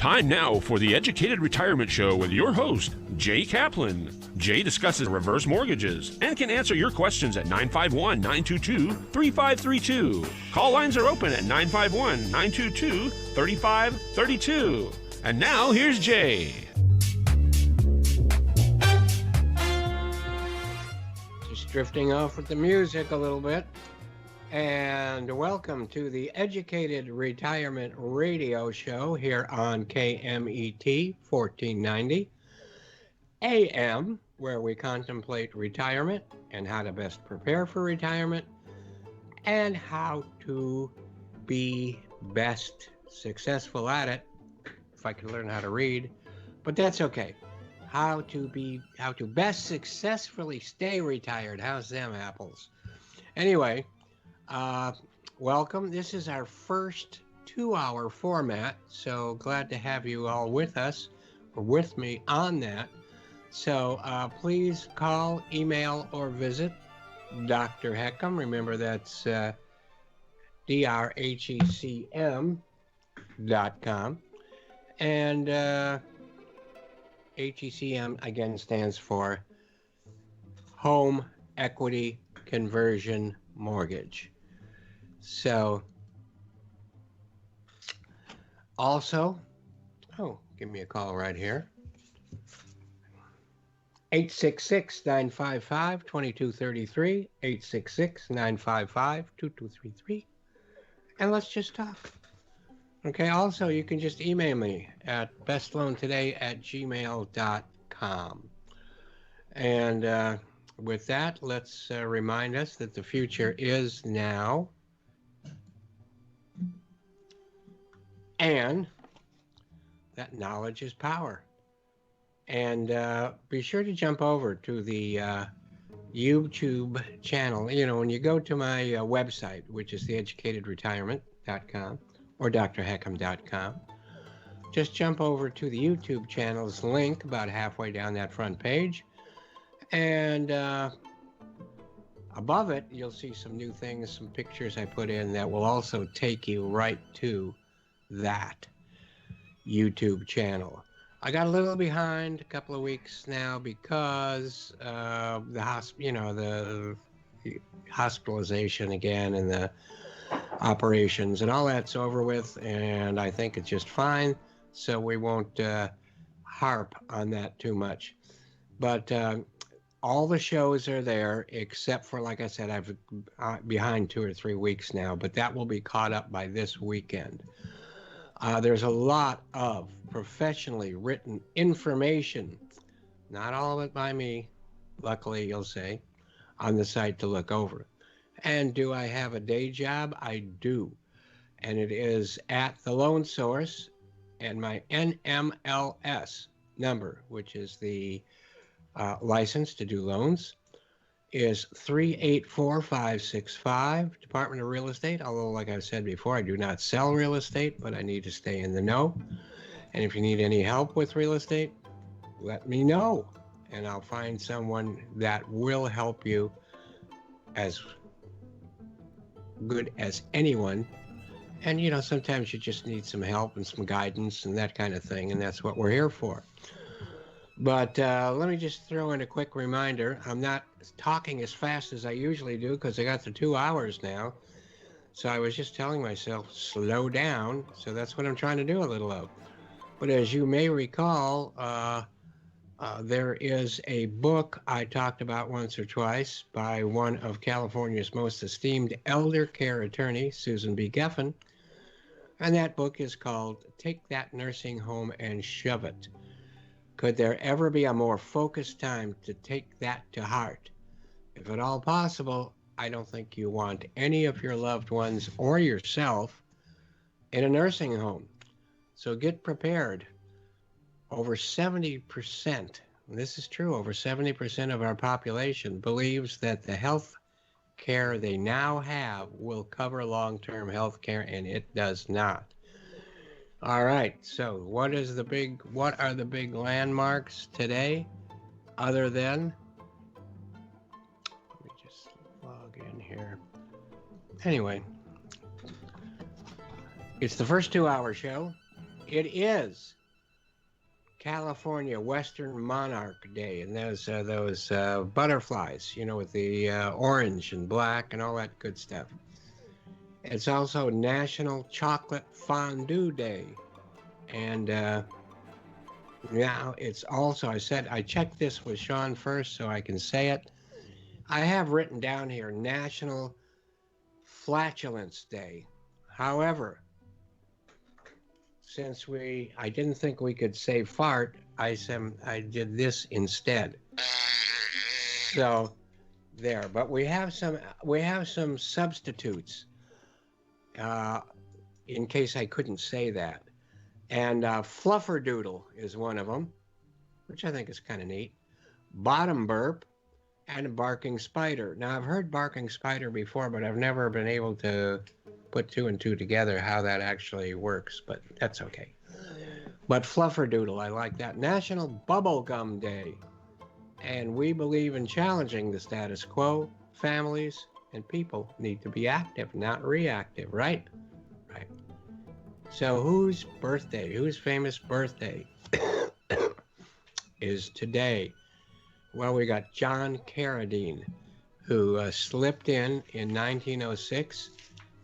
Time now for the Educated Retirement Show with your host, Jay Kaplan. Jay discusses reverse mortgages and can answer your questions at 951-922-3532. Call lines are open at 951-922-3532. And now here's Jay. Just drifting off with the music a little bit. And welcome to the Educated Retirement Radio Show here on KMET 1490 AM, where we contemplate retirement and how to best prepare for retirement and how to be best successful at it, if I could learn how to read, but that's okay. How to best successfully stay retired. How's them apples? Anyway, welcome. This is our first 2-hour format, so glad to have you all with us, or with me on that. So please call, email, or visit Dr. Heckham. Remember, that's drhecm.com. And HECM, again, stands for Home Equity Conversion Mortgage. So, also, give me a call right here. 866-955-2233, 866-955-2233, and let's just talk. Okay, also, you can just email me at bestloantoday@gmail.com. And with that, let's remind us that the future is now. And that knowledge is power. And be sure to jump over to the YouTube channel. You know, when you go to my website, which is theeducatedretirement.com or drheckham.com, just jump over to the YouTube channel's link about halfway down that front page. And above it, you'll see some new things, some pictures I put in that will also take you right to that YouTube channel. I got a little behind a couple of weeks now because the hospitalization again and the operations and all that's over with, and I think it's just fine, so we won't harp on that too much. But all the shows are there except for, like I said, I've behind 2 or 3 weeks now, but that will be caught up by this weekend. There's a lot of professionally written information, not all of it by me, luckily you'll say, on the site to look over. And do I have a day job? I do. And it is at the Loan Source, and my NMLS number, which is the license to do loans, is 384565, Department of Real Estate. Although, like I've said before, I do not sell real estate, but I need to stay in the know. And if you need any help with real estate, let me know, and I'll find someone that will help you as good as anyone. And, you know, sometimes you just need some help and some guidance and that kind of thing, and that's what we're here for. But let me just throw in a quick reminder. I'm not talking as fast as I usually do because I got the 2 hours now. So I was just telling myself, slow down. So that's what I'm trying to do a little of. But as you may recall, there is a book I talked about once or twice by one of California's most esteemed elder care attorney, Susan B. Geffen. And that book is called Take That Nursing Home and Shove It. Could there ever be a more focused time to take that to heart? If at all possible, I don't think you want any of your loved ones or yourself in a nursing home. So get prepared. Over 70%, and this is true, over 70% of our population believes that the health care they now have will cover long-term health care, and it does not. All right, so what are the big landmarks today, other than, let me just log in here. Anyway, it's the first 2-hour show. It is California Western Monarch Day, and those butterflies, with the orange and black and all that good stuff. It's also National Chocolate Fondue Day, and now it's also, I checked this with Sean first so I can say it. I have written down here National Flatulence Day. However, since I didn't think we could say fart, I did this instead. So there, but we have some substitutes in case I couldn't say that. And flufferdoodle is one of them, which I think is kind of neat. Bottom burp and a barking spider. Now, I've heard barking spider before, but I've never been able to put two and two together how that actually works, but that's okay. But flufferdoodle, I like that. National Bubblegum Day. And we believe in challenging the status quo. Families and people need to be active, not reactive, right? Right. So whose famous birthday is today? Well, we got John Carradine, who slipped in 1906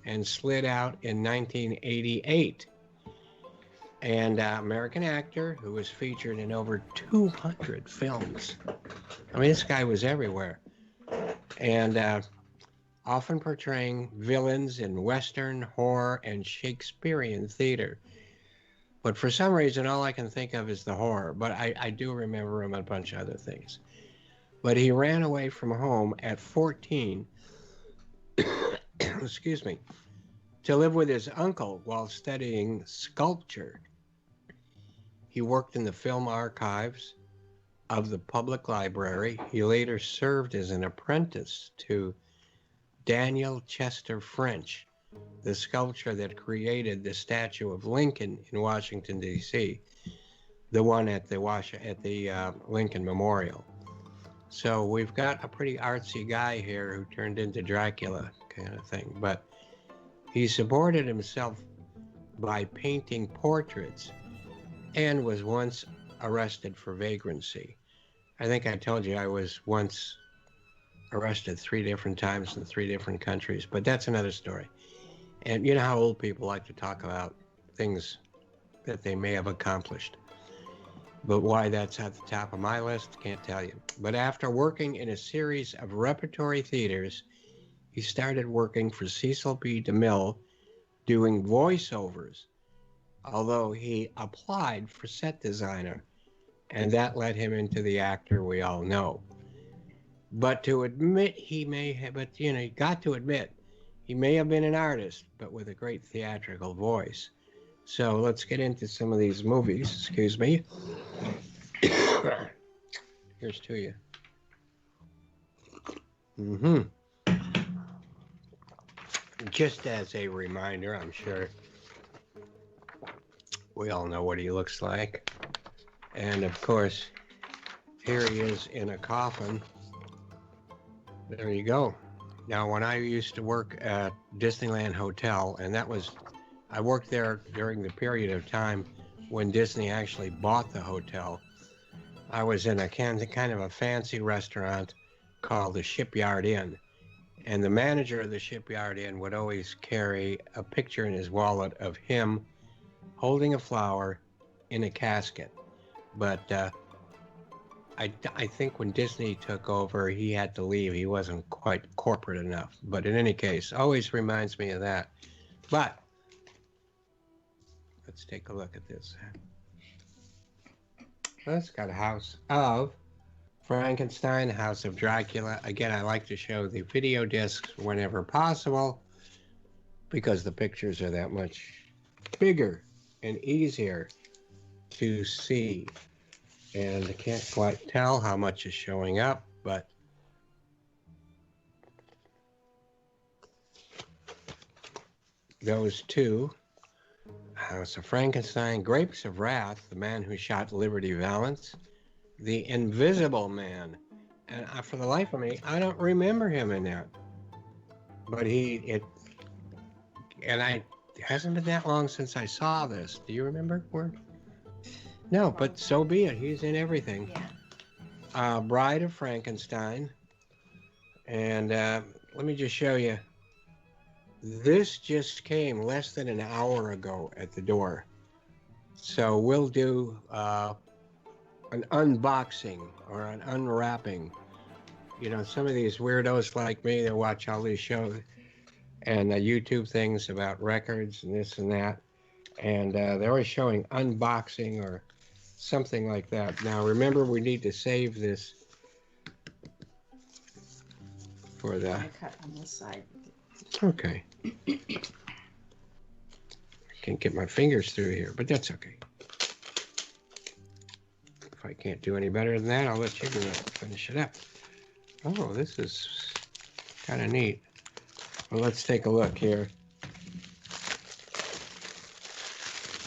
and slid out in 1988. And American actor who was featured in over 200 films. I mean, this guy was everywhere. And often portraying villains in Western, horror, and Shakespearean theater. But for some reason, all I can think of is the horror. But I do remember him a bunch of other things. But he ran away from home at 14, excuse me, to live with his uncle while studying sculpture. He worked in the film archives of the public library. He later served as an apprentice to Daniel Chester French, the sculptor that created the statue of Lincoln in Washington, D.C., the one at the Lincoln Memorial. So we've got a pretty artsy guy here who turned into Dracula kind of thing. But he supported himself by painting portraits and was once arrested for vagrancy. I think I told you I was once arrested 3 different times in 3 different countries, but that's another story. And you know how old people like to talk about things that they may have accomplished. But why that's at the top of my list, can't tell you. But after working in a series of repertory theaters, he started working for Cecil B. DeMille doing voiceovers, although he applied for set designer, and that led him into the actor we all know. But to admit he got to admit, he may have been an artist, but with a great theatrical voice. So let's get into some of these movies. Excuse me. Here's to you. Just as a reminder, I'm sure we all know what he looks like. And of course, here he is in a coffin. There you go. Now, when I used to work at Disneyland Hotel, and I worked there during the period of time when Disney actually bought the hotel. I was in a kind of a fancy restaurant called the Shipyard Inn. And the manager of the Shipyard Inn would always carry a picture in his wallet of him holding a flower in a casket. But I think when Disney took over, he had to leave. He wasn't quite corporate enough. But in any case, always reminds me of that. But let's take a look at this. Well, it's got a House of Frankenstein, House of Dracula. Again, I like to show the video discs whenever possible because the pictures are that much bigger and easier to see. And I can't quite tell how much is showing up, but those two, House of Frankenstein, Grapes of Wrath, The Man Who Shot Liberty Valance, The Invisible Man. And for the life of me, I don't remember him in that. But it hasn't been that long since I saw this. Do you remember, Ward? No, but so be it. He's in everything. Yeah. Bride of Frankenstein. And let me just show you. This just came less than an hour ago at the door. So we'll do an unboxing or an unwrapping. You know, some of these weirdos like me that watch all these shows and YouTube things about records and this and that. And they're always showing unboxing or something like that. Now, remember, we need to save this for the... I cut on this side. Okay. I can't get my fingers through here, but that's okay. If I can't do any better than that, I'll let you do it. Finish it up. Oh, this is kind of neat. Well, let's take a look here.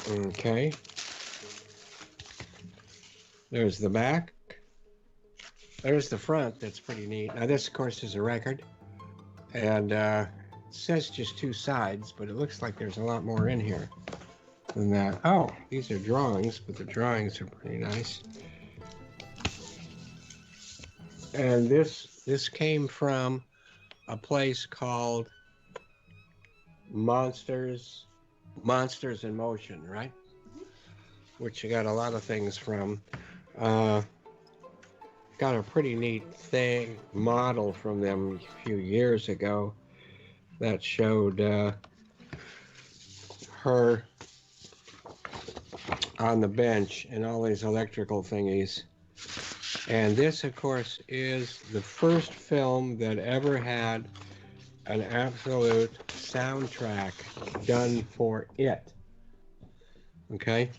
Okay. There's the back. There's the front. That's pretty neat. Now, this, of course, is a record. And it says just two sides, but it looks like there's a lot more in here than that. Oh, these are drawings, but the drawings are pretty nice. And this came from a place called Monsters in Motion, right? Which you got a lot of things from. Got a pretty neat model from them a few years ago that showed her on the bench and all these electrical thingies. And this, of course, is the first film that ever had an absolute soundtrack done for it. Okay?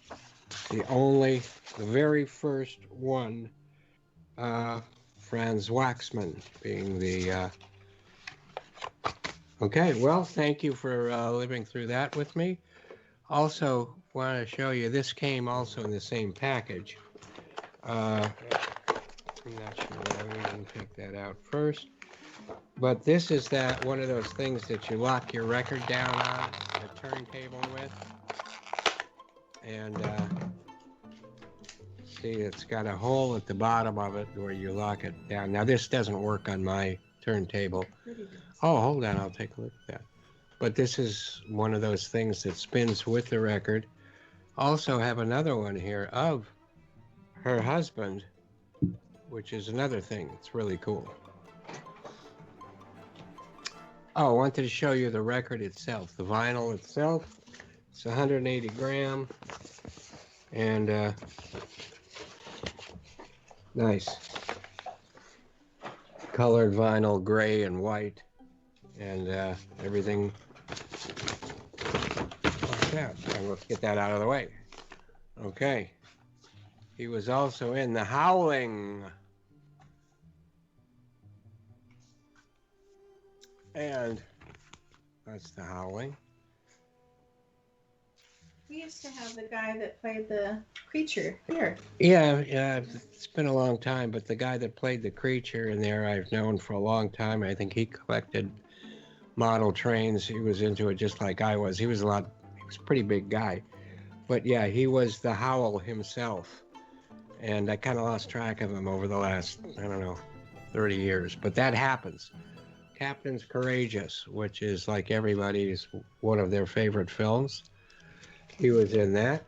The very first one, Franz Waxman being the... Okay, well, thank you for living through that with me. Also, want to show you, this came also in the same package. I'm not sure why we didn't take that out first. But this is one of those things that you lock your record down on the turntable with. And see, it's got a hole at the bottom of it where you lock it down. Now, this doesn't work on my turntable. Oh, hold on, I'll take a look at that. But this is one of those things that spins with the record. Also have another one here of her husband, which is another thing. It's really cool. Oh, I wanted to show you the record itself, the vinyl itself. It's 180 gram and nice colored vinyl, gray and white, and everything like that. And let's get that out of the way. Okay. He was also in The Howling. And that's The Howling. We used to have the guy that played the creature here. Yeah, it's been a long time, but the guy that played the creature in there I've known for a long time. I think he collected model trains. He was into it just like I was. He was a pretty big guy. But yeah, he was the Howl himself. And I kind of lost track of him over the last, 30 years. But that happens. Captain's Courageous, which is like everybody's one of their favorite films. He was in that.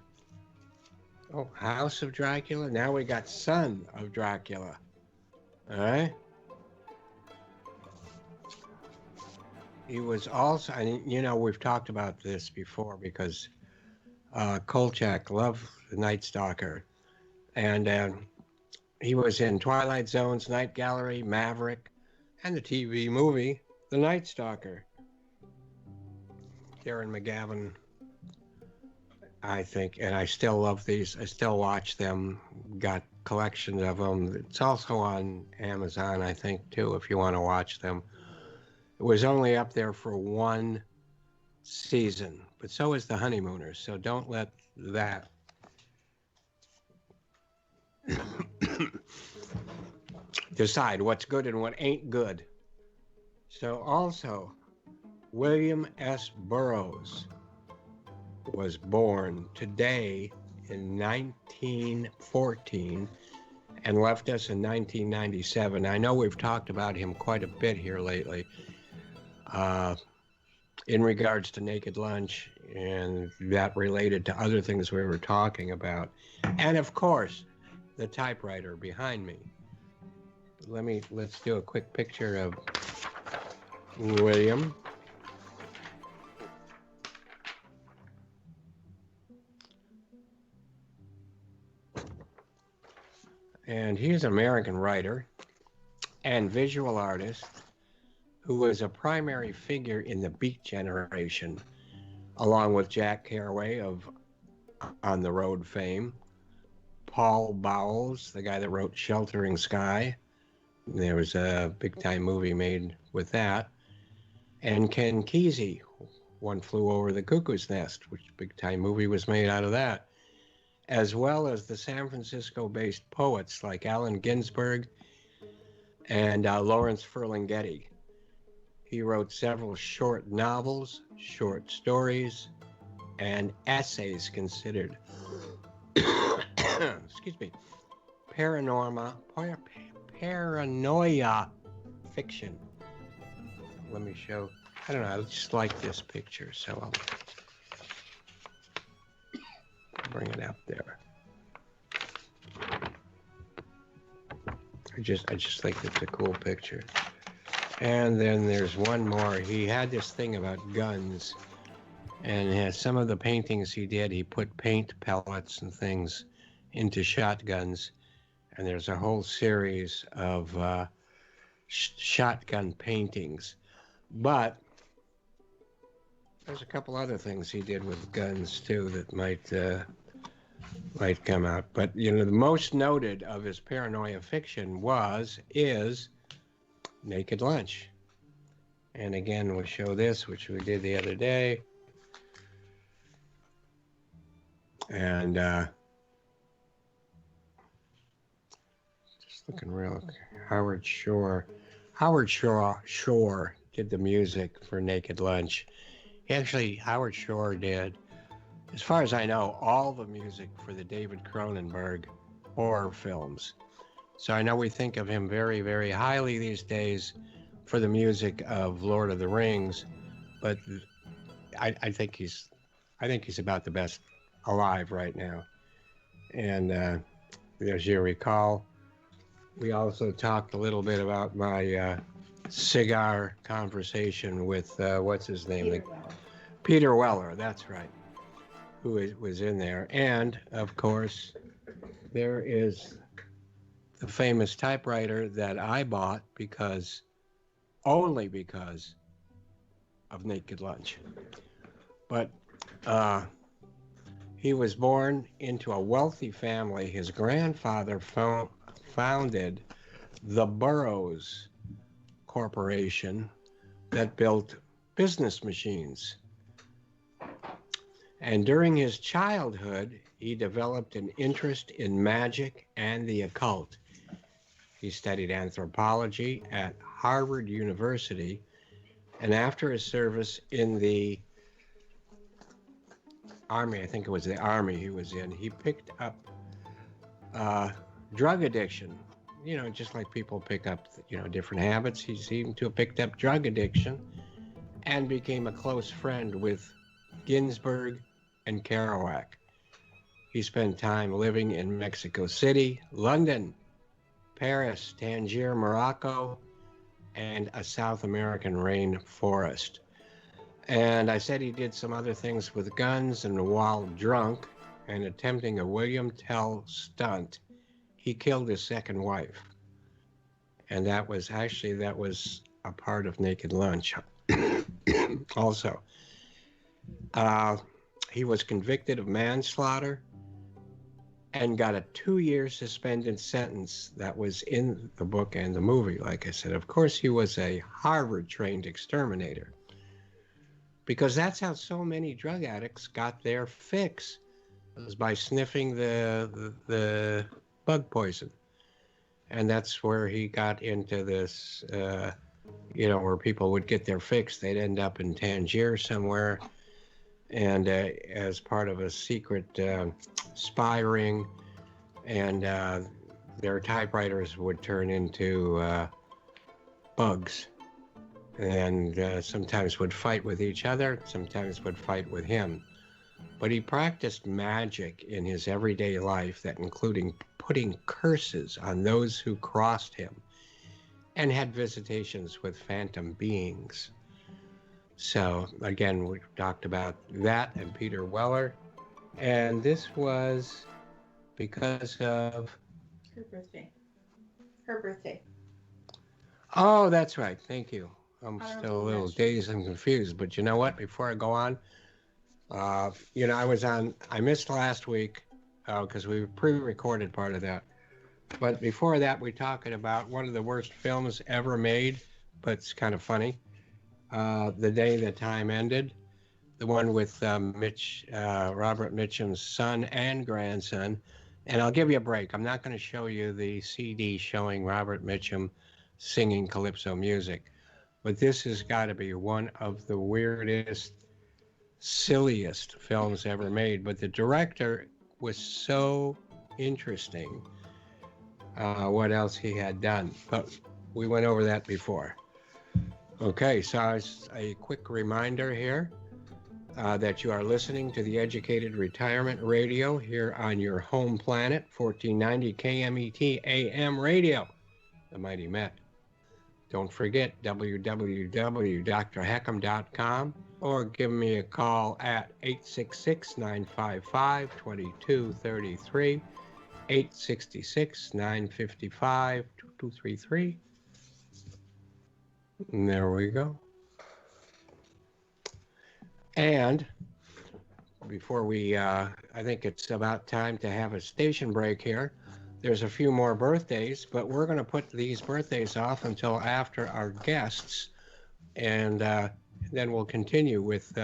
Oh, House of Dracula. Now we got Son of Dracula. All right. He was also, and we've talked about this before because Kolchak loved The Night Stalker. And he was in Twilight Zone's Night Gallery, Maverick, and the TV movie, The Night Stalker. Darren McGavin, I think, and I still love these. I still watch them, got collections of them. It's also on Amazon, I think, too, if you want to watch them. It was only up there for one season, but so is The Honeymooners, so don't let that decide what's good and what ain't good. So also, William S. Burroughs was born today in 1914 and left us in 1997. I know we've talked about him quite a bit here lately in regards to Naked Lunch, and that related to other things we were talking about. And of course, the typewriter behind me. Let's do a quick picture of William. And he's an American writer and visual artist who was a primary figure in the Beat Generation, along with Jack Kerouac of On the Road fame, Paul Bowles, the guy that wrote Sheltering Sky. There was a big-time movie made with that. And Ken Kesey, One Flew Over the Cuckoo's Nest, which big-time movie was made out of that, as well as the San Francisco-based poets like Allen Ginsberg and Lawrence Ferlinghetti. He wrote several short novels, short stories, and essays considered, excuse me, paranoia fiction. Let me show, I don't know, I just like this picture, so I'll bring it up there. I just think it's a cool picture. And then there's one more. He had this thing about guns, and some of the paintings he did, he put paint pellets and things into shotguns, and there's a whole series of shotgun paintings. But there's a couple other things he did with guns too that might come out. But the most noted of his paranoia fiction is Naked Lunch. And again, we'll show this, which we did the other day. And just looking real, Howard Shore did the music for Naked Lunch. Howard Shore did, as far as I know, all the music for the David Cronenberg horror films. So I know we think of him very, very highly these days for the music of Lord of the Rings, but I think he's about the best alive right now. And as you recall, we also talked a little bit about my cigar conversation with what's his name? Peter Weller, that's right, who was in there. And of course, there is the famous typewriter that I bought only because of Naked Lunch. But he was born into a wealthy family. His grandfather founded the Burroughs Corporation that built business machines. And during his childhood, he developed an interest in magic and the occult. He studied anthropology at Harvard University, and after his service in the Army, I think it was the Army he was in, he picked up drug addiction. Just like people pick up, different habits, he seemed to have picked up drug addiction and became a close friend with Ginsberg and Kerouac. He spent time living in Mexico City, London, Paris, Tangier, Morocco, and a South American rainforest. And I said he did some other things with guns, and while drunk and attempting a William Tell stunt, he killed his second wife. And that was a part of Naked Lunch. Also, he was convicted of manslaughter and got a 2-year suspended sentence that was in the book and the movie. Like I said, of course, he was a Harvard-trained exterminator, because that's how so many drug addicts got their fix. It was by sniffing the bug poison. And that's where he got into this, where people would get their fix. They'd end up in Tangier somewhere, and as part of a secret spy ring, and their typewriters would turn into bugs, and sometimes would fight with each other, sometimes would fight with him. But he practiced magic in his everyday life, that including putting curses on those who crossed him, and had visitations with phantom beings. So again, we talked about that and Peter Weller, and this was because of Her birthday. Her birthday. Oh, that's right. Thank you. I'm Honorable still a little mention. dazed and confused, but you know what? Before I go on, I missed last week because we pre-recorded part of that. But before that, we talking about one of the worst films ever made, but it's kind of funny. The Day That Time Ended, the one with Robert Mitchum's son and grandson. And I'll give you a break. I'm not going to show you the CD showing Robert Mitchum singing calypso music, but this has got to be one of the weirdest, silliest films ever made. But the director was so interesting. What else he had done, but we went over that before. Okay, so as a quick reminder here that you are listening to the Educated Retirement Radio here on your home planet, 1490 KMET AM radio, the Mighty Met. Don't forget www.drheckham.com, or give me a call at 866-955-2233, 866-955-2233. And there we go. And before I think it's about time to have a station break here. There's a few more birthdays, but we're going to put these birthdays off until after our guests. And then we'll continue with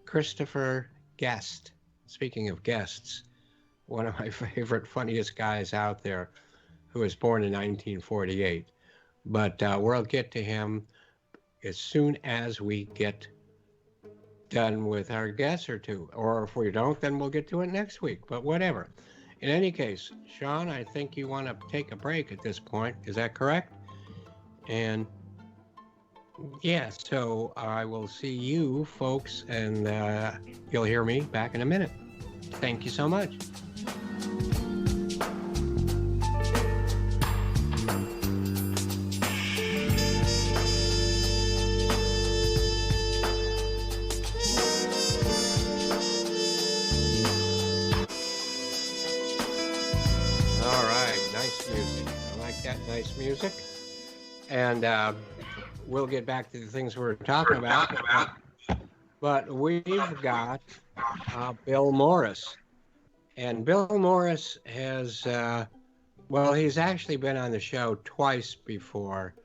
Christopher Guest. Speaking of guests, one of my favorite, funniest guys out there, who was born in 1948. But we'll get to him as soon as we get done with our guest or two. Or if we don't, then we'll get to it next week. But whatever. In any case, Sean, I think you want to take a break at this point. Is that correct? And yeah, so I will see you folks, and you'll hear me back in a minute. Thank you so much. Nice music, and we'll get back to the things we were talking about. But we've got Bill Morris, and Bill Morris has, he's actually been on the show twice before,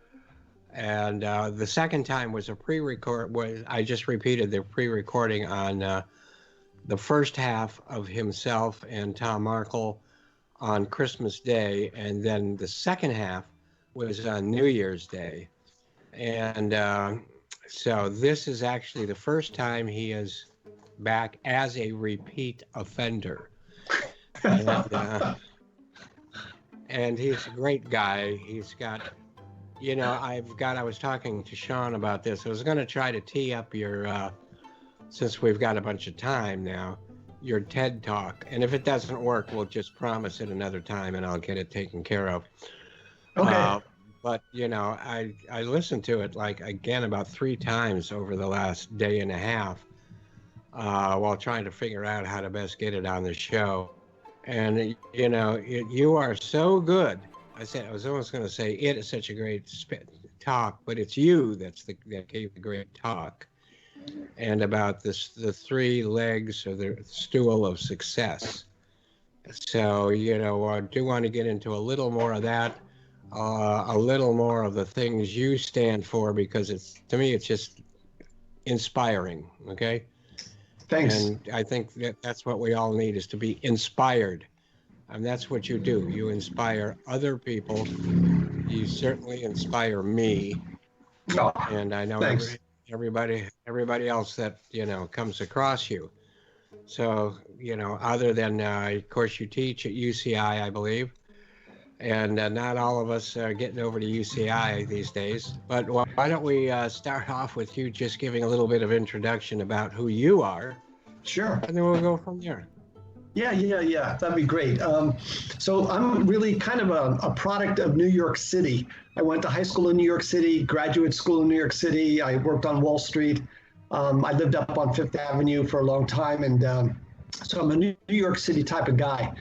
and the second time was a pre-record. I just repeated the pre-recording on the first half of himself and Tom Markle on Christmas Day, and then the second half was on New Year's Day. And so this is actually the first time he is back as a repeat offender. And he's a great guy. He's got, I was talking to Sean about this. I was going to try to tee up your, since we've got a bunch of time now, your TED Talk. And if it doesn't work, we'll just promise it another time and I'll get it taken care of. Okay. But, I listened to it again about 3 times over the last day and a half while trying to figure out how to best get it on the show. And, you are so good. I was almost going to say it is such a great talk, but it's you that gave the great talk. And about the 3 legs of the stool of success. So, I do want to get into a little more of that, a little more of the things you stand for, because to me, it's just inspiring. Okay. Thanks. And I think that's what we all need, is to be inspired. And that's what you do. You inspire other people. You certainly inspire me. Oh, And I know thanks. everybody else that, comes across you. So, other than, of course, you teach at UCI, I believe, and not all of us are getting over to UCI these days. But why don't we start off with you just giving a little bit of introduction about who you are, Sure. and then we'll go from there. Yeah. That'd be great. So I'm really kind of a product of New York City. I went to high school in New York City, graduate school in New York City. I worked on Wall Street. I lived up on Fifth Avenue for a long time. And so I'm a New York City type of guy.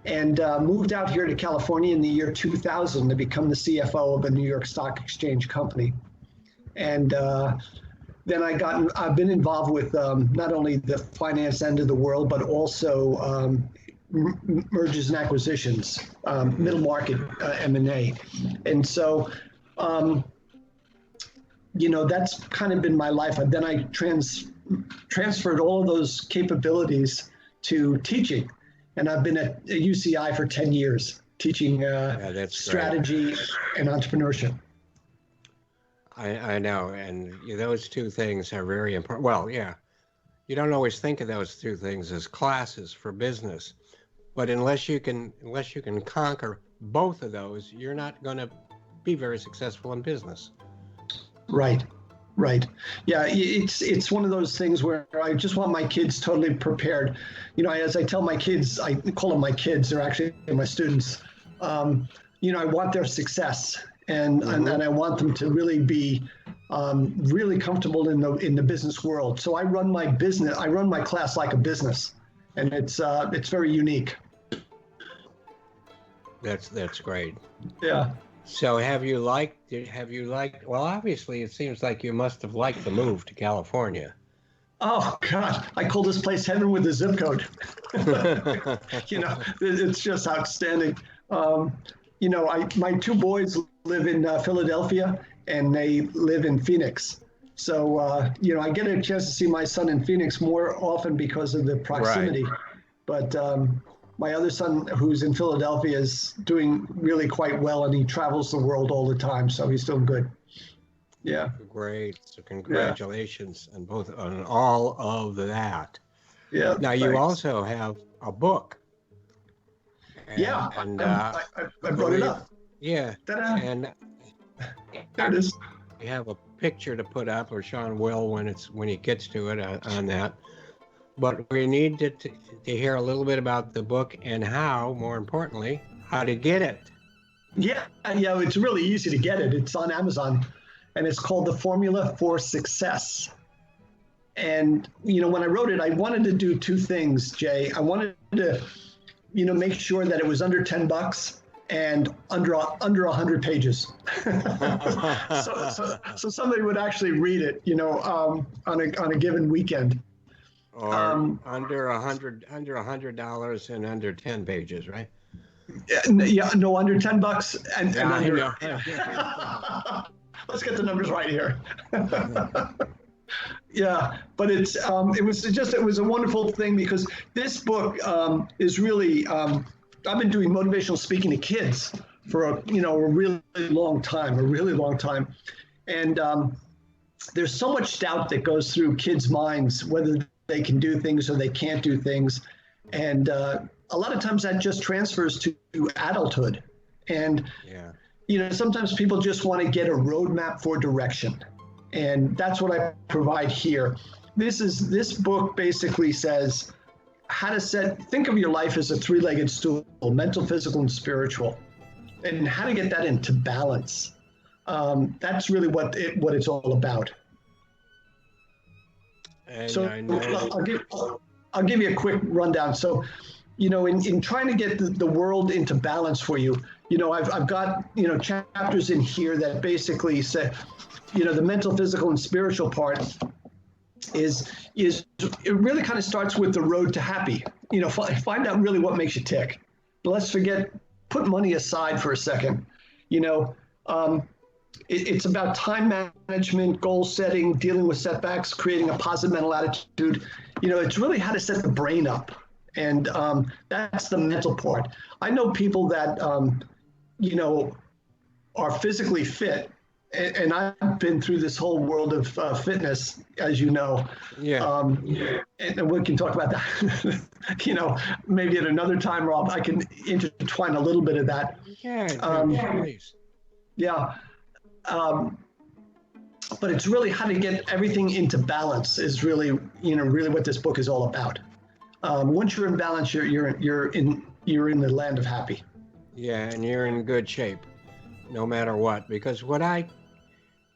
And moved out here to California in the year 2000 to become the CFO of a New York Stock Exchange company. And then I've been involved with not only the finance end of the world, but also mergers and acquisitions, middle market M&A. And so, that's kind of been my life. And then I transferred all of those capabilities to teaching. And I've been at UCI for 10 years, teaching strategy and entrepreneurship. I know, and those two things are very important. Well, yeah, you don't always think of those two things as classes for business, but unless you can conquer both of those, you're not going to be very successful in business. Right. Yeah, it's one of those things where I just want my kids totally prepared. As I tell my kids, I call them my kids, they're actually my students. I want their success. And I want them to really be really comfortable in the business world. So I run my class like a business, and it's very unique. That's great. Yeah. So have you liked, well, obviously it seems like you must have liked the move to California. Oh God, I call this place heaven with a zip code. It's just outstanding. My two boys live in Philadelphia, and they live in Phoenix. So, I get a chance to see my son in Phoenix more often because of the proximity. Right. But my other son, who's in Philadelphia, is doing really quite well, and he travels the world all the time. So he's doing good. Yeah. Great. So congratulations on all of that. Yeah. Now, you also have a book. And I brought it up. Yeah. Ta-da. And there it is. We have a picture to put up, or Sean will when he gets to it on that. But we need to hear a little bit about the book and more importantly, how to get it. Yeah, it's really easy to get it. It's on Amazon, and it's called The Formula for Success. And, when I wrote it, I wanted to do two things, Jay. I wanted to make sure that it was under $10 and under 100 pages. so somebody would actually read it, on a given weekend. Or under $100 and under 10 pages, right? No, under $10 and under. Let's get the numbers right here. Yeah, but it was a wonderful thing because this book is really, I've been doing motivational speaking to kids for a really long time. And there's so much doubt that goes through kids' minds, whether they can do things or they can't do things. And a lot of times that just transfers to adulthood. And, sometimes people just want to get a roadmap for direction. And that's what I provide here. This book basically says how to think of your life as a three-legged stool, mental, physical, and spiritual, and how to get that into balance. That's really what it's all about. And so I know... I'll give you a quick rundown. So, in trying to get the world into balance for you, I've got, chapters in here that basically say, the mental, physical, and spiritual part is it really kind of starts with the road to happy. Find out really what makes you tick. Let's put money aside for a second. It's about time management, goal setting, dealing with setbacks, creating a positive mental attitude. It's really how to set the brain up. And that's the mental part. I know people that, are physically fit and I've been through this whole world of fitness, as you know. Yeah. And we can talk about that, maybe at another time, Rob. I can intertwine a little bit of that. Yeah, please. Yeah. But it's really how to get everything into balance is really, really what this book is all about. Once you're in balance, you're in the land of happy. Yeah, and you're in good shape, no matter what. Because what I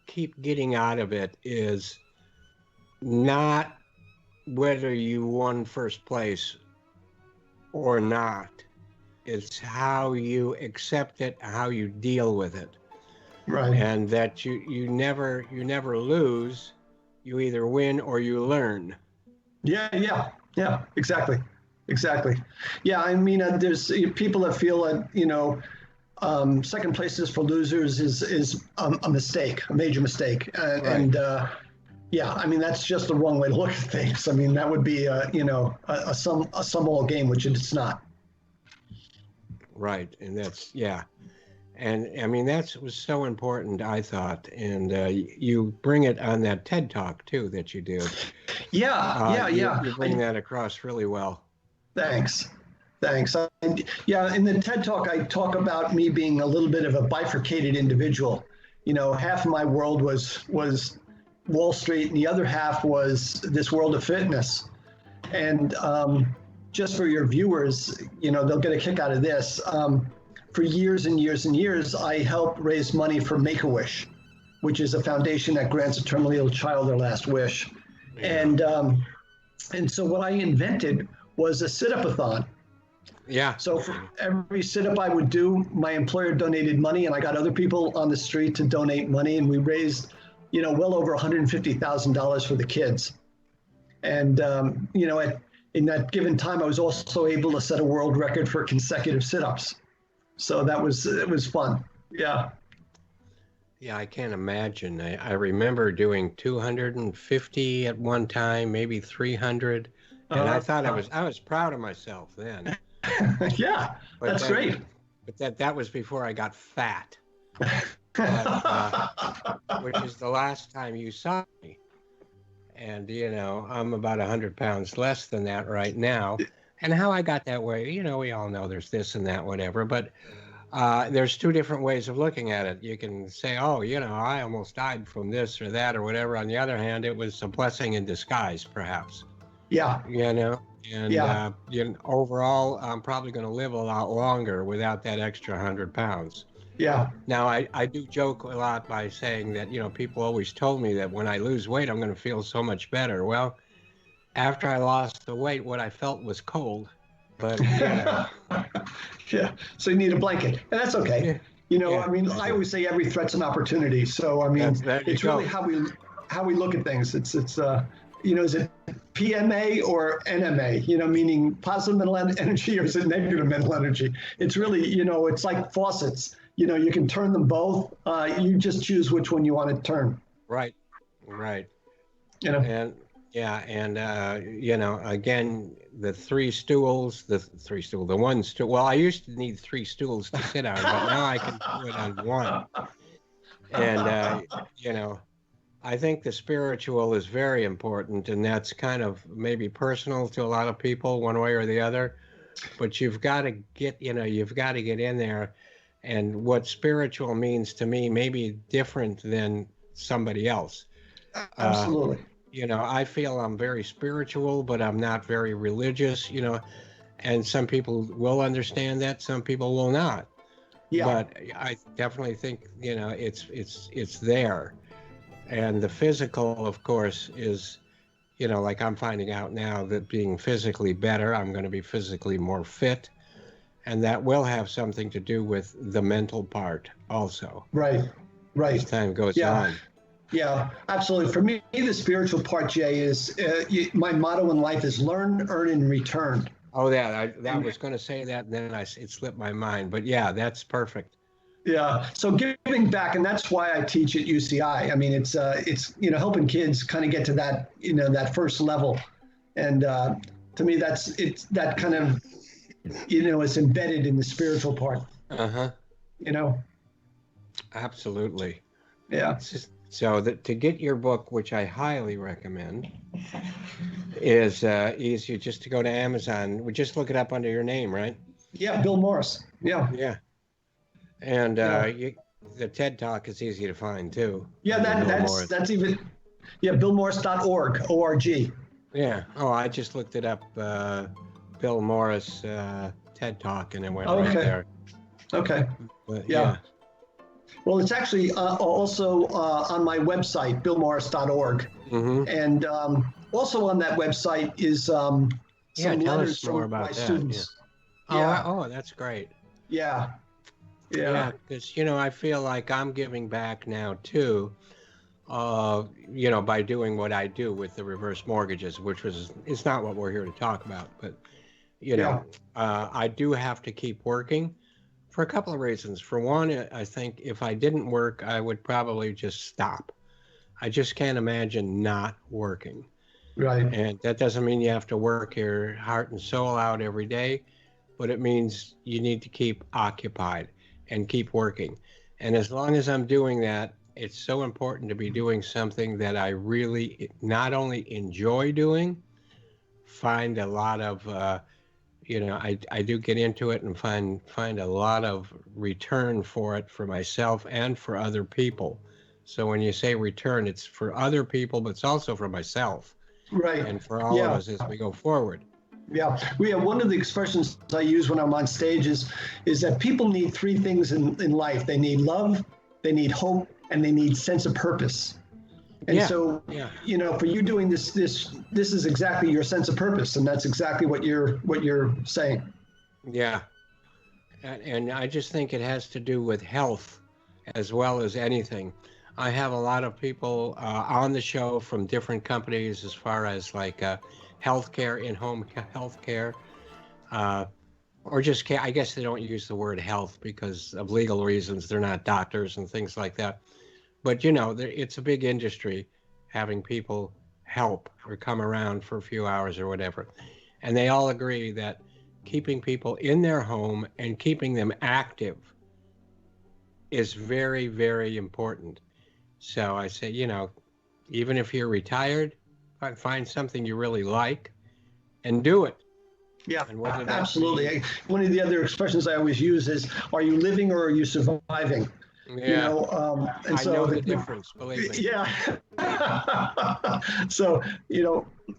keep getting out of it is not whether you won first place or not. It's how you accept it, how you deal with it. Right. And that you never lose. You either win or you learn. Yeah, exactly. Yeah, I mean, there's people that feel that, second places for losers is a mistake, a major mistake. Right. And yeah, I mean, that's just the wrong way to look at things. I mean, that would be, a sum all game, which it's not. Right. And that's, yeah. And I mean, that was so important, I thought. And you bring it on that TED Talk, too, that you do. Yeah. You bring that across really well. Thanks. And, yeah, in the TED Talk, I talk about me being a little bit of a bifurcated individual. Half of my world was Wall Street, and the other half was this world of fitness. And just for your viewers, they'll get a kick out of this. For years and years and years, I helped raise money for Make-A-Wish, which is a foundation that grants a terminally ill child their last wish. Yeah. And so what I invented was a sit-up-a-thon. Yeah. So for every sit-up I would do, my employer donated money, and I got other people on the street to donate money, and we raised, well over $150,000 for the kids. And, in that given time, I was also able to set a world record for consecutive sit-ups. So it was fun. Yeah. Yeah, I can't imagine. I remember doing 250 at one time, maybe 300. And I thought I was proud of myself then. Yeah, but that's great. But that was before I got fat, which is the last time you saw me. And, I'm about 100 pounds less than that right now. And how I got that way, we all know there's this and that, whatever. But there's two different ways of looking at it. You can say, oh, I almost died from this or that or whatever. On the other hand, it was a blessing in disguise, perhaps. Yeah. And overall, I'm probably going to live a lot longer without that extra 100 pounds. Yeah. Now, I do joke a lot by saying that, people always told me that when I lose weight, I'm going to feel so much better. Well, after I lost the weight, what I felt was cold. But, Yeah. So you need a blanket. And that's okay. I mean, I always say every threat's an opportunity. So, I mean, it's really how we look at things. It's is it PMA or NMA, meaning positive mental energy, or is it negative mental energy? It's really, it's like faucets. You can turn them both. You just choose which one you want to turn. Right. And again, the one stool. Well, I used to need 3 stools to sit on, but now I can do it on one. And, I think the spiritual is very important, and that's kind of maybe personal to a lot of people one way or the other, but you've got to get in there. And what spiritual means to me may be different than somebody else. Absolutely. I feel I'm very spiritual, but I'm not very religious, and some people will understand that, some people will not. Yeah. But I definitely think, it's there. And the physical, of course, is, like I'm finding out now that being physically better, I'm going to be physically more fit. And that will have something to do with the mental part also. Right. As time goes on. Yeah, absolutely. For me, the spiritual part, Jay, is my motto in life is learn, earn, and return. Oh, yeah, I was going to say that, and then it slipped my mind. But yeah, that's perfect. Yeah. So giving back, and that's why I teach at UCI. I mean, it's helping kids kind of get to that that first level, and to me, it's that kind of it's embedded in the spiritual part. Absolutely. Yeah. So that to get your book, which I highly recommend, is easier just to go to Amazon. We just look it up under your name, right? Yeah, Bill Morris. Yeah. Yeah. And Yeah. the TED Talk is easy to find too. Yeah, under Bill Morris. that's even, yeah, billmorris.org, O-R-G. Yeah. Oh, I just looked it up, Bill Morris TED Talk, and it went right Okay. there. Okay. But, Yeah. Well, it's actually also on my website, billmorris.org. Mm-hmm. And also on that website is some tell letters us more from about my that, students. Yeah. Oh, that's great. Yeah. Yeah, because I feel like I'm giving back now too. By doing what I do with the reverse mortgages, it's not what we're here to talk about, but I do have to keep working for a couple of reasons. For one, I think if I didn't work, I would probably just stop. I just can't imagine not working. Right. And that doesn't mean you have to work your heart and soul out every day, but it means you need to keep occupied and keep working. And as long as I'm doing that, it's so important to be doing something that I really not only enjoy doing, find a lot of, I do get into it and find a lot of return for it for myself and for other people. So when you say return, it's for other people, but it's also for myself. Right. And for all of us as we go forward. Yeah, one of the expressions I use when I'm on stage is that people need three things in life. They need love, they need hope, and they need sense of purpose. And for you doing this is exactly your sense of purpose, and that's exactly what you're saying. Yeah, and I just think it has to do with health as well as anything. I have a lot of people on the show from different companies as far as like healthcare, in-home healthcare, or just care. I guess they don't use the word health because of legal reasons. They're not doctors and things like that. But, it's a big industry having people help or come around for a few hours or whatever. And they all agree that keeping people in their home and keeping them active is very, very important. So I say, even if you're retired, find something you really like and do it. Yeah, absolutely. One of the other expressions I always use is, are you living or are you surviving? Yeah. And so I know the difference, believe me. Yeah. So,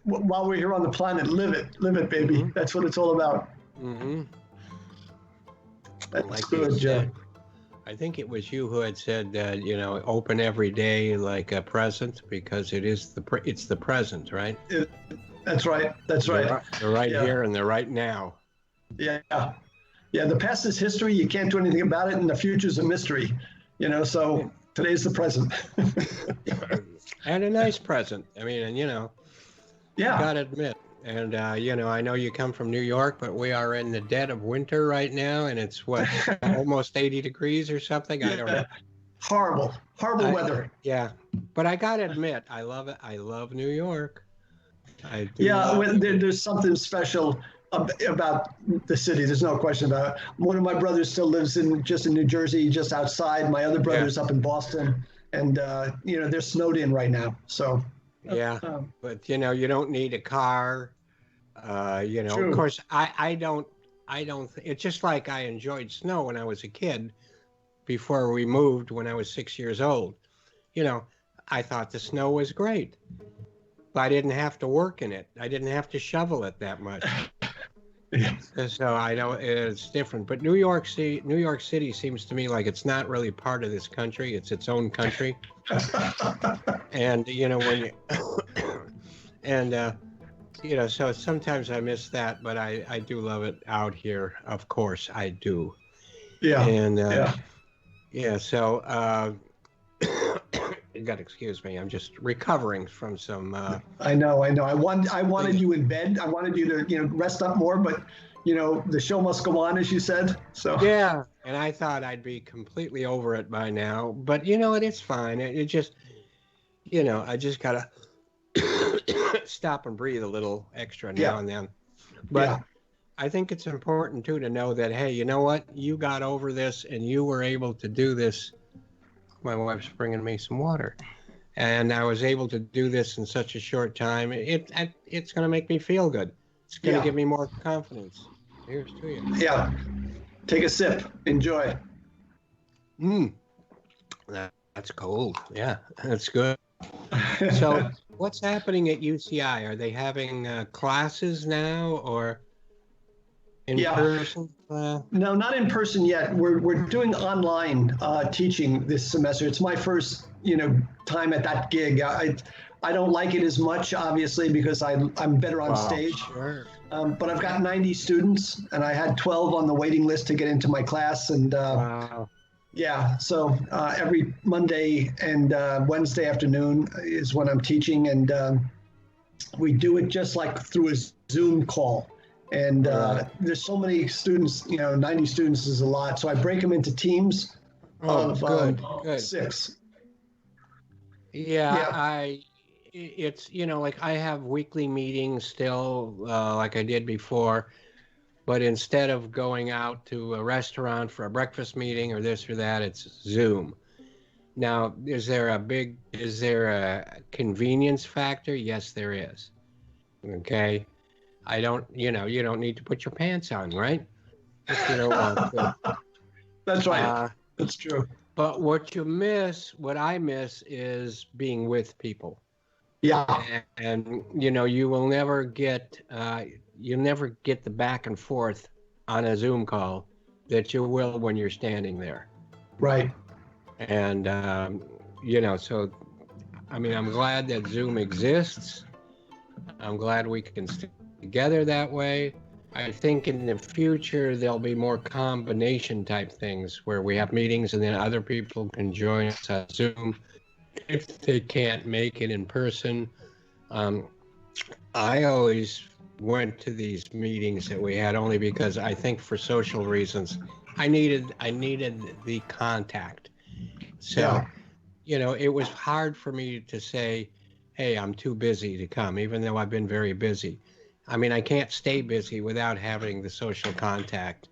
while we're here on the planet, live it, baby. Mm-hmm. That's what it's all about. Mm-hmm. That's good, Joe. I think it was you who had said that, open every day like a present because it's the present, right? That's right. That's right. They're right here and they're right now. Yeah. Yeah. The past is history. You can't do anything about it. And the future's a mystery, so today's the present. And a nice present. I mean, and I gotta admit, and I know you come from New York, but we are in the dead of winter right now, and it's almost 80 degrees or something. I don't know. Horrible weather. Yeah, but I gotta admit, I love it. I love New York. I do. Yeah, there's something special about the city. There's no question about it. One of my brothers still lives in New Jersey, just outside. My other brother's up in Boston, and they're snowed in right now. So. Yeah, but you don't need a car. True. Of course, I don't. It's just like I enjoyed snow when I was a kid, before we moved when I was 6 years old. I thought the snow was great, but I didn't have to work in it. I didn't have to shovel it that much. So I know it's different. But New York City seems to me like it's not really part of this country. It's its own country. And when you and so sometimes I miss that, but I do love it out here. Of course I do. Yeah. And so you got to excuse me. I'm just recovering from some. I know. I wanted you in bed. I wanted you to rest up more, but the show must go on, as you said. So yeah, and I thought I'd be completely over it by now, but it's fine. It just I just gotta stop and breathe a little extra now and then. But I think it's important too to know that, hey, you know what? You got over this and you were able to do this My wife's bringing me some water. And I was able to do this in such a short time. It's going to make me feel good. It's going to give me more confidence. Here's to you. Yeah. Take a sip. Enjoy. That's cold. Yeah, that's good. So what's happening at UCI? Are they having classes now or in person? No, not in person yet. We're doing online teaching this semester. It's my first, time at that gig. I don't like it as much, obviously, because I'm better on stage. Sure. But I've got 90 students, and I had 12 on the waiting list to get into my class. And Wow. yeah, so every Monday and Wednesday afternoon is when I'm teaching, and we do it just like through a Zoom call. And there's so many students, 90 students is a lot. So I break them into teams of good. 6. Yeah, it's, like I have weekly meetings still, like I did before, but instead of going out to a restaurant for a breakfast meeting or this or that, it's Zoom. Now, is there a convenience factor? Yes, there is. Okay. You don't need to put your pants on, right? If you don't want to. That's right. That's true. But what I miss is being with people. Yeah. And you will never get the back and forth on a Zoom call that you will when you're standing there. Right. And so I'm glad that Zoom exists. I'm glad we can stay together that way. I think in the future there'll be more combination type things where we have meetings and then other people can join us on Zoom if they can't make it in person. I always went to these meetings that we had only because I think for social reasons I needed the contact. So it was hard for me to say, hey, I'm too busy to come, even though I've been very busy. I can't stay busy without having the social contact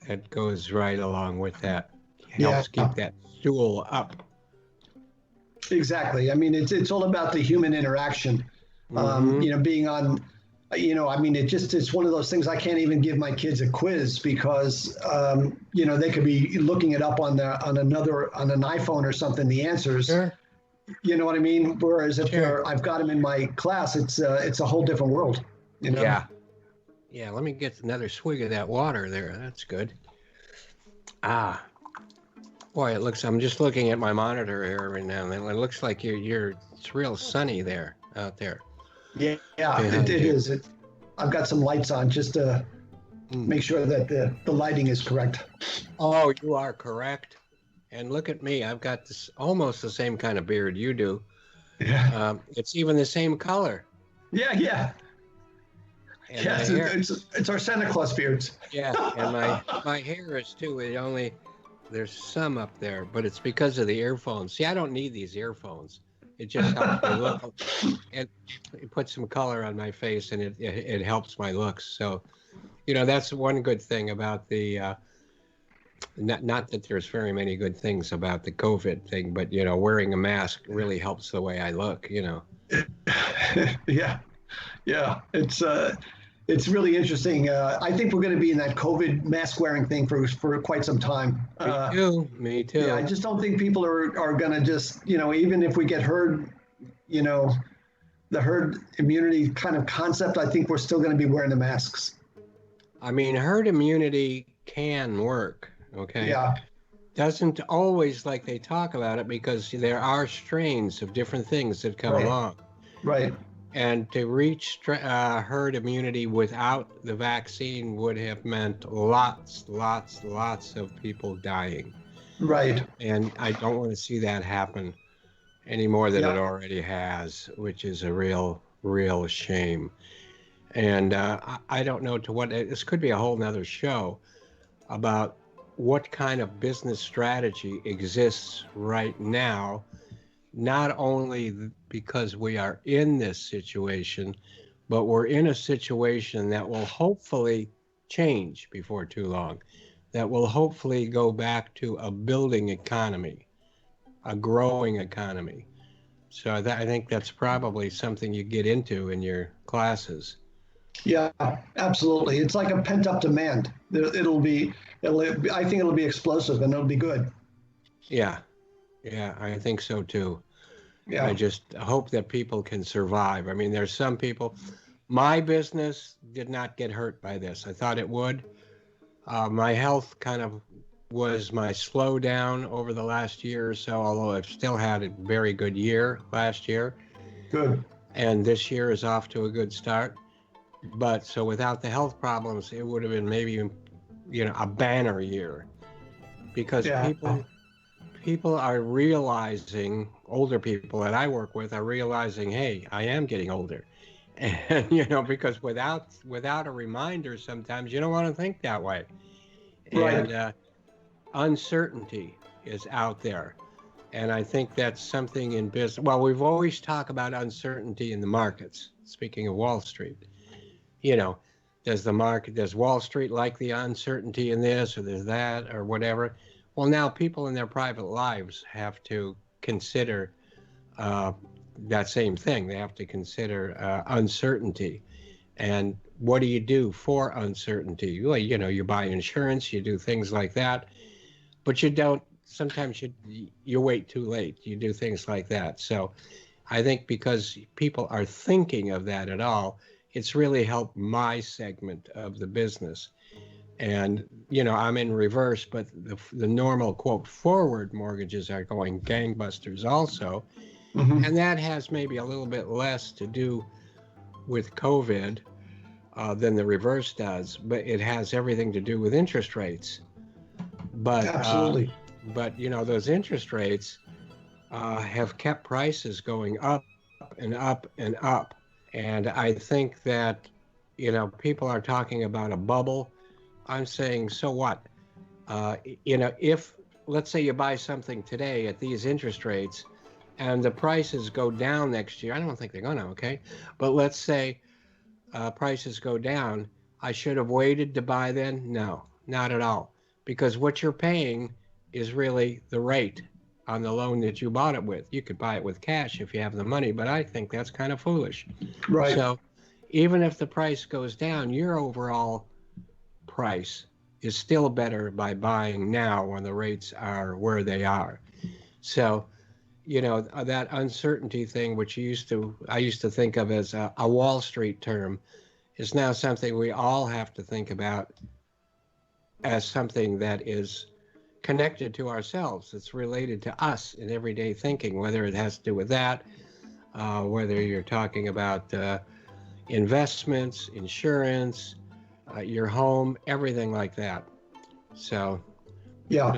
that goes right along with that. It helps keep that stool up. Exactly. It's all about the human interaction. Being on, it's one of those things I can't even give my kids a quiz because, they could be looking it up on an iPhone or something, the answers. Sure. You know what I mean? Whereas if I've got them in my class, it's a whole different world. Yeah. Let me get another swig of that water there. That's good. Boy, I'm just looking at my monitor here right now, and it looks like it's real sunny out there. Yeah, it is. I've got some lights on just to make sure that the lighting is correct. Oh, you are correct. And look at me. I've got this almost the same kind of beard you do. Yeah. It's even the same color. Yeah. And yes, it's our Santa Claus beards. Yeah, and my hair is too. There's some up there, but it's because of the earphones. See, I don't need these earphones. It just helps me look. It puts some color on my face, and it helps my looks. So, that's one good thing about the. Not that there's very many good things about the COVID thing, but wearing a mask really helps the way I look. Yeah. It's really interesting. I think we're going to be in that COVID mask wearing thing for quite some time. Me too. Yeah, I just don't think people are going to just, even if we get herd, the herd immunity kind of concept, I think we're still going to be wearing the masks. Herd immunity can work. Okay. Yeah. Doesn't always like they talk about it because there are strains of different things that come along. Right. And to reach herd immunity without the vaccine would have meant lots of people dying. Right. And I don't want to see that happen any more than it already has, which is a real shame. And I don't know this could be a whole nother show about what kind of business strategy exists right now, not only because we are in this situation, but we're in a situation that will hopefully change before too long, that will hopefully go back to a building economy. a growing economy. So I think that's probably something you get into in your classes. Yeah, absolutely. It's like a pent-up demand. I think it'll be explosive and it'll be good. Yeah, yeah, I think so too. Yeah. I just hope that people can survive. I mean, there's some people. My business did not get hurt by this. I thought it would. My health kind of was my slowdown over the last year or so, although I've still had a very good year last year. Good. And this year is off to a good start. But so without the health problems, it would have been maybe, a banner year, because Yeah. people are realizing, older people that I work with are realizing, hey, I am getting older. And, because without a reminder, sometimes you don't want to think that way. Right. And uncertainty is out there. And I think that's something in business. Well, we've always talked about uncertainty in the markets, speaking of Wall Street. Does Wall Street like the uncertainty in this, or there's that, or whatever? Well, now people in their private lives have to consider that same thing. They have to consider uncertainty. And what do you do for uncertainty? Well, you buy insurance, you do things like that, but you don't, sometimes you wait too late. You do things like that. So I think because people are thinking of that at all, it's really helped my segment of the business. And, I'm in reverse, but the normal, quote, forward mortgages are going gangbusters also. Mm-hmm. And that has maybe a little bit less to do with COVID than the reverse does, but it has everything to do with interest rates. But Absolutely. Those interest rates have kept prices going up and up and up. And I think that, people are talking about a bubble. I'm saying, so what? If, let's say you buy something today at these interest rates and the prices go down next year, I don't think they're going to, okay? But let's say prices go down, I should have waited to buy then? No, not at all. Because what you're paying is really the rate on the loan that you bought it with. You could buy it with cash if you have the money, but I think that's kind of foolish. Right. So even if the price goes down, your overall price is still better by buying now when the rates are where they are. So, that uncertainty thing, which I used to think of as a Wall Street term, is now something we all have to think about as something that is connected to ourselves. It's related to us in everyday thinking, whether it has to do with that, whether you're talking about investments, insurance, your home, everything like that. So, Yeah.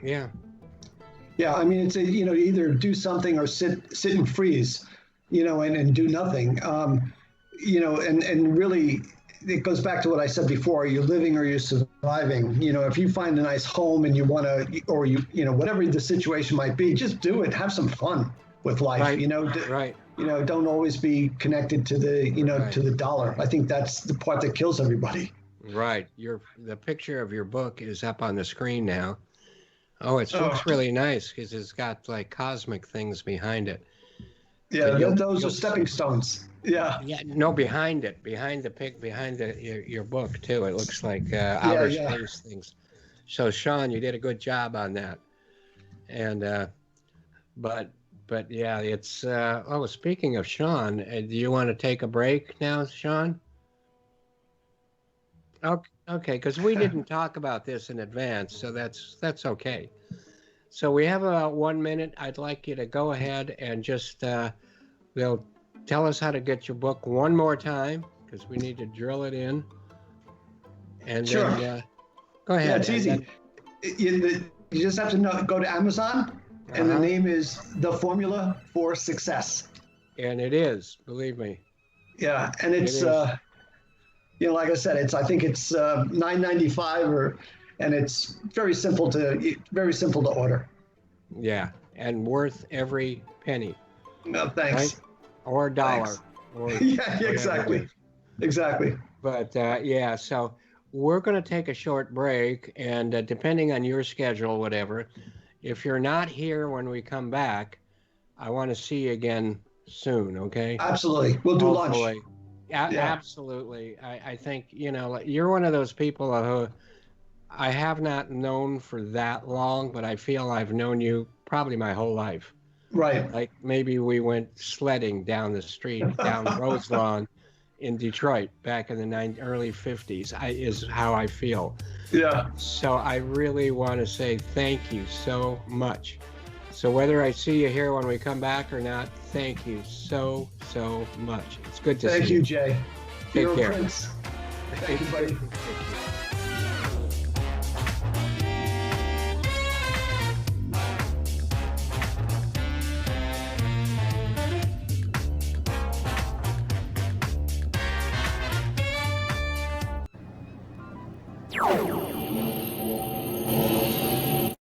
Yeah. Yeah. I mean, it's either do something or sit and freeze, and do nothing. And really, it goes back to what I said before. You're living or you're surviving. If you find a nice home and you want to, or whatever the situation might be, just do it. Have some fun with life. Right. Right. Don't always be connected to the, Right. to the dollar. I think that's the part that kills everybody. Right. The picture of your book is up on the screen now. Oh, it looks really nice because it's got like cosmic things behind it. Yeah, those are stepping stones. Yeah. Yeah, no, behind it, behind your book too. It looks like outer space things. So Sean, you did a good job on that. And but yeah, it's speaking of Sean, do you want to take a break now, Sean? Okay, because we didn't talk about this in advance, so that's okay. So we have about 1 minute. I'd like you to go ahead and just they'll tell us how to get your book one more time, because we need to drill it in. And Sure. Then, go ahead. Yeah, it's easy. You just have to go to Amazon, and the name is The Formula for Success. And it is, believe me. Yeah, and it's like I said, I think it's $9.95 and it's very simple to order. Yeah, and worth every penny. No, thanks. Right? Or a dollar. Thanks. Or Yeah, exactly. Exactly. But so we're going to take a short break, and depending on your schedule, whatever, if you're not here when we come back, I want to see you again soon, okay? Absolutely. We'll do lunch. Hopefully. Yeah. Absolutely. I think, you know, you're one of those people who I have not known for that long, but I feel I've known you probably my whole life. Right. Like maybe we went sledding down the street, down Roselawn in Detroit back in the early 50s, is how I feel. Yeah. So I really want to say thank you so much. So whether I see you here when we come back or not, thank you so much. It's good to see you. Thank you, Jay. Take You're care. a prince. Thank you, buddy. Thank you.